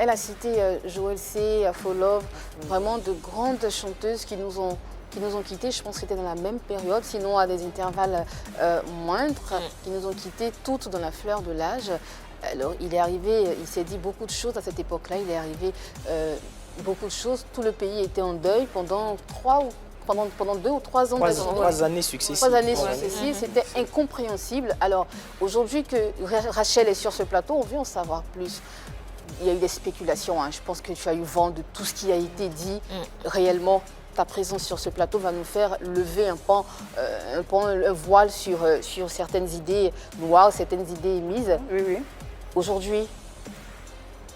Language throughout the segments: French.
elle a cité Joël C, Afro Love, vraiment de grandes chanteuses qui nous ont quittés. Je pense que c'était dans la même période, sinon à des intervalles moindres, qui nous ont quittés toutes dans la fleur de l'âge. Alors il est arrivé, il s'est dit beaucoup de choses à cette époque-là, il est arrivé beaucoup de choses. Tout le pays était en deuil pendant 2 ou 3 ans. 3 années successives. 3 années successives, c'était incompréhensible. Alors aujourd'hui que Rachel est sur ce plateau, on veut en savoir plus. Il y a eu des spéculations, hein. Je pense que tu as eu vent de tout ce qui a été dit réellement. Ta présence sur ce plateau va nous faire lever un voile sur certaines idées noires, certaines idées émises. Oui, oui. Aujourd'hui,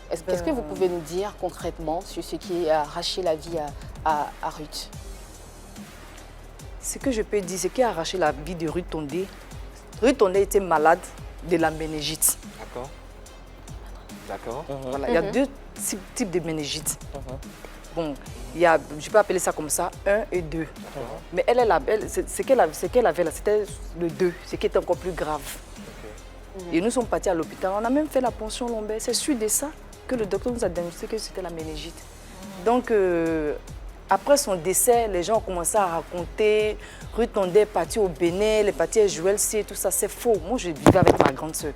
qu'est-ce que vous pouvez nous dire concrètement sur ce qui a arraché la vie à Ruth? Ce que je peux dire, ce qui a arraché la vie de Ruth Tondé. Ruth Tondé était malade de la méningite. D'accord. D'accord. Voilà, il y a 2 types de méningite. Bon, il y a, je peux appeler ça comme ça, 1 et 2. Mais ce qu'elle avait là, c'était le 2, ce qui était encore plus grave. Et nous sommes partis à l'hôpital, on a même fait la ponction lombaire. C'est suite de ça que le docteur nous a diagnostiqué que c'était la méningite. Donc, après son décès, les gens ont commencé à raconter, Ruth Tondé est partie au Bénin, elle est partie à Joël C, tout ça, c'est faux. Moi, je vivais avec ma grande sœur.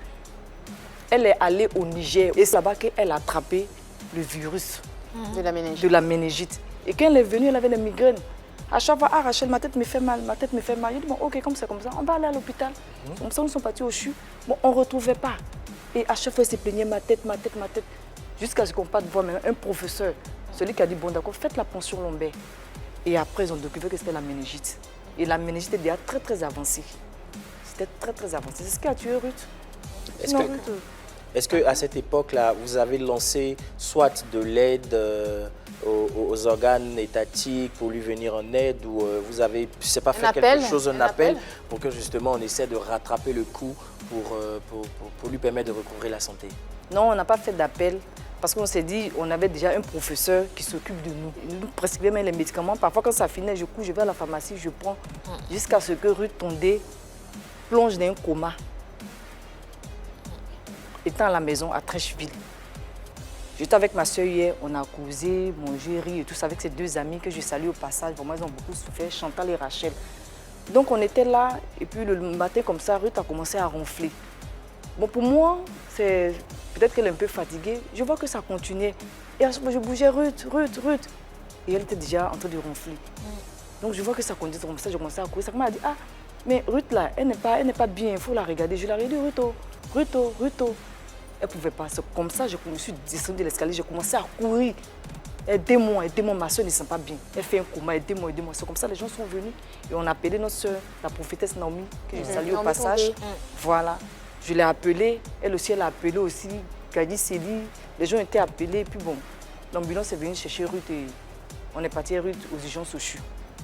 Elle est allée au Niger et c'est là-bas qu'elle a attrapé le virus de la méningite. Et quand elle est venue, elle avait des migraines. À chaque fois, ah Rachel, ma tête me fait mal, ma tête me fait mal. Je dis, bon, ok, comme c'est comme ça, on va aller à l'hôpital. Comme ça, nous sommes partis au CHU. Bon, on ne retrouvait pas. Et à chaque fois, elle se plaignait, ma tête, ma tête, ma tête. Jusqu'à ce qu'on parte voir un professeur, celui qui a dit, bon d'accord, faites la ponction lombaire. Et après, ils ont découvert que c'était la méningite. Et la méningite était déjà très, très avancée. C'était très, très avancé. C'est ce qui a tué Ruth. Est-ce qu'à cette époque-là, vous avez lancé soit de l'aide aux organes étatiques pour lui venir en aide ou vous avez, je sais pas, fait quelque chose, un appel pour que justement on essaie de rattraper le coup pour lui permettre de recouvrer la santé? Non, on n'a pas fait d'appel parce qu'on s'est dit, on avait déjà un professeur qui s'occupe de nous. Il nous prescrivait même les médicaments. Parfois quand ça finit, je cours, je vais à la pharmacie, je prends jusqu'à ce que Ruth Tondé plonge dans un coma. Étant à la maison à Trècheville. J'étais avec ma soeur hier, on a causé, mangé, ri et tout ça avec ces 2 amis que je salue au passage. Vraiment, ils ont beaucoup souffert, Chantal et Rachel. Donc on était là et puis le matin comme ça, Ruth a commencé à ronfler. Bon pour moi, c'est peut-être qu'elle est un peu fatiguée. Je vois que ça continuait. Et à ce moment, je bougeais Ruth. Et elle était déjà en train de ronfler. Donc je vois que ça continuait comme ça, je commençais à courir. Ça m'a dit, ah, mais Ruth là, elle n'est pas bien, il faut la regarder. Je l'ai dit, Ruth. Elle ne pouvait pas. C'est comme ça, je me suis descendue de l'escalier, j'ai commencé à courir. Aidez-moi, ma soeur ne sent pas bien. Elle fait un coma, aidez-moi. C'est comme ça, les gens sont venus et on a appelé notre soeur, la prophétesse Naomi, que je salue au passage. Voilà, je l'ai appelée, elle aussi, elle a appelé aussi, Kadi Célie. Les gens étaient appelés, et puis bon, l'ambulance est venue chercher Ruth et on est parti Ruth aux urgences au CHU.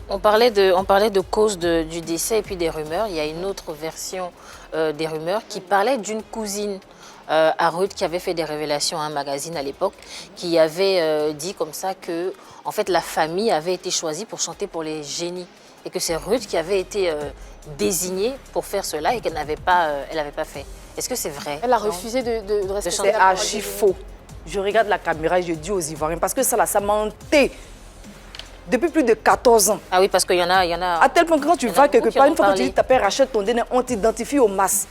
On parlait de cause du décès et puis des rumeurs. Il y a une autre version des rumeurs qui parlait d'une cousine à Ruth qui avait fait des révélations à un magazine à l'époque, qui avait dit comme ça que en fait, la famille avait été choisie pour chanter pour les génies et que c'est Ruth qui avait été désignée pour faire cela et qu'elle n'avait pas fait. Est-ce que c'est vrai? Elle a refusé de respecter. C'est archi faux. Je regarde la caméra et je dis aux Ivoiriens, parce que ça m'a hanté. Depuis plus de 14 ans. Ah oui, parce qu'il y en a... À tel point que quand tu vas quelque part, une fois que tu dis ta père Rachel Tondé, on t'identifie au mas.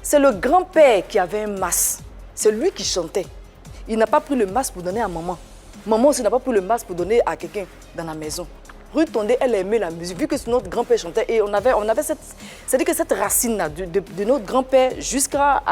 C'est le grand-père qui avait un mas. C'est lui qui chantait. Il n'a pas pris le mas pour donner à maman. Maman aussi n'a pas pris le mas pour donner à quelqu'un dans la maison. Ruth Tondé, elle aimait la musique, vu que notre grand-père chantait. Et on avait cette... C'est-à-dire que cette racine-là de notre grand-père jusqu'à...